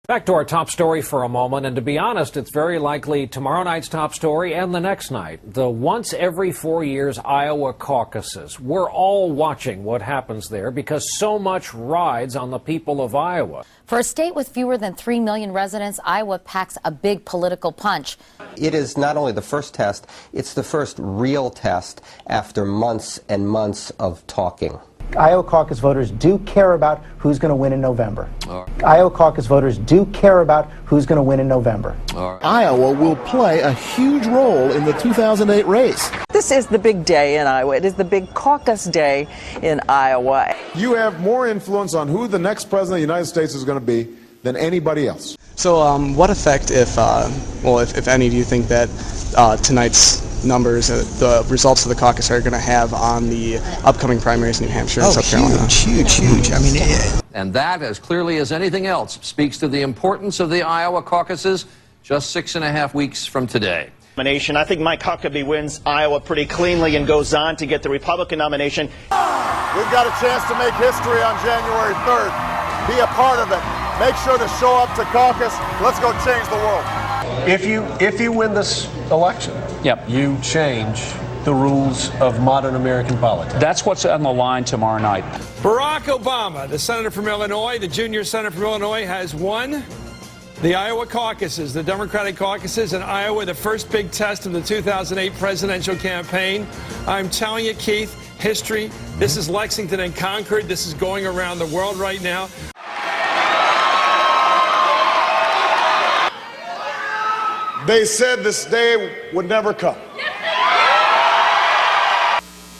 Back to our top story for a moment, and to be honest, it's very likely tomorrow night's top story and the next night. The once every 4 years Iowa caucuses. We're all watching what happens there because so much rides on the people of Iowa. For a state with fewer than 3 million residents, Iowa packs a big political punch. It is not only the first test, it's the first real test after months and months of talking. Iowa caucus voters do care about who's going to win in November. Iowa caucus voters do care about who's going to win in November. Iowa will play a huge role in the 2008 race. This is the big day in Iowa. It is the big caucus day in Iowa. You have more influence on who the next president of the United States is going to be than anybody else. So what effect, if any, do you think that tonight's numbers, the results of the caucus are going to have on the upcoming primaries in New Hampshire and South Carolina? Huge. I mean, And that, as clearly as anything else, speaks to the importance of the Iowa caucuses just 6.5 weeks from today. I think Mike Huckabee wins Iowa pretty cleanly and goes on to get the Republican nomination. We've got a chance to make history on January 3rd. Be a part of it. Make sure to show up to caucus. Let's go change the world. If you win this election, you change the rules of modern American politics. That's what's on the line tomorrow night. Barack Obama, the senator from Illinois, the junior senator from Illinois, has won the Iowa caucuses, the Democratic caucuses in Iowa, the first big test of the 2008 presidential campaign. I'm telling you, Keith, history. This is Lexington and Concord. This is going around the world right now. They said this day would never come.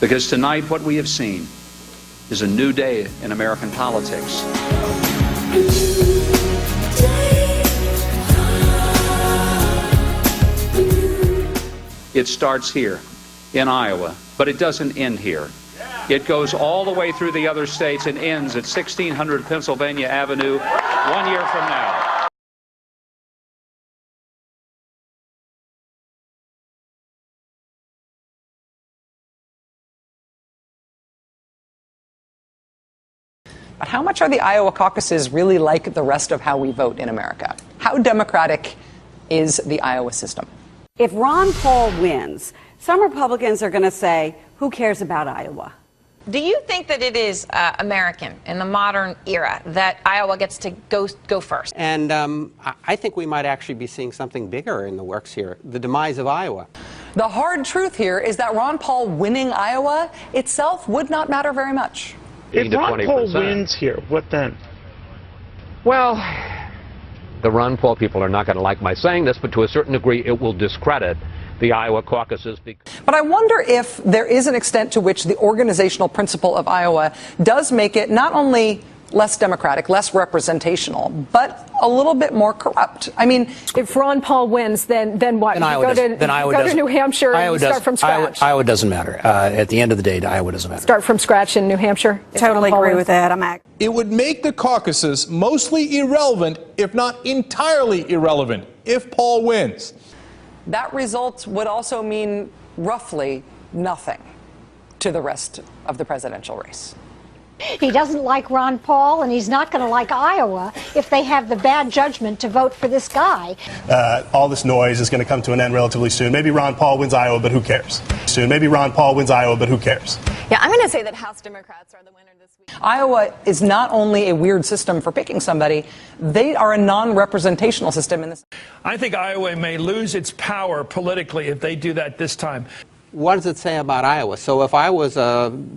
Because tonight what we have seen is a new day in American politics. It starts here in Iowa, but it doesn't end here. It goes all the way through the other states and ends at 1600 Pennsylvania Avenue 1 year from now. But how much are the Iowa caucuses really like the rest of how we vote in America? How democratic is the Iowa system? If Ron Paul wins, some Republicans are going to say, who cares about Iowa? Do you think that it is American in the modern era that Iowa gets to go first? And I think we might actually be seeing something bigger in the works here, the demise of Iowa. The hard truth here is that Ron Paul winning Iowa itself would not matter very much. If Ron Paul wins here, what then? Well, the Ron Paul people are not going to like my saying this, but to a certain degree it will discredit the Iowa caucuses. But I wonder if there is an extent to which the organizational principle of Iowa does make it not only less democratic, less representational, but a little bit more corrupt. I mean, if Ron Paul wins, then what? Then Iowa go to New Hampshire and start from scratch. Iowa doesn't matter. At the end of the day, Iowa doesn't matter. Start from scratch in New Hampshire. Totally agree with that. It would make the caucuses mostly irrelevant, if not entirely irrelevant, if Paul wins. That result would also mean roughly nothing to the rest of the presidential race. He doesn't like Ron Paul, and he's not going to like Iowa if they have the bad judgment to vote for this guy. All this noise is going to come to an end relatively soon. Maybe Ron Paul wins Iowa, but who cares? Maybe Ron Paul wins Iowa, but who cares? Yeah, I'm going to say that House Democrats are the winner this week. Iowa is not only a weird system for picking somebody, they are a non-representational system in this. I think Iowa may lose its power politically if they do that this time. What does it say about Iowa? So if I was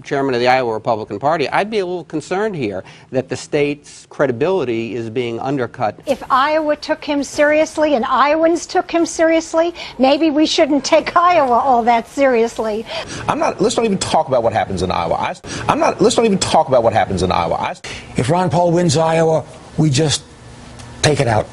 chairman of the Iowa Republican Party, I'd be a little concerned here that the state's credibility is being undercut. If Iowa took him seriously and Iowans took him seriously, maybe we shouldn't take Iowa all that seriously. Let's not even talk about what happens in Iowa. Let's not even talk about what happens in Iowa. If Ron Paul wins Iowa, we just take it out.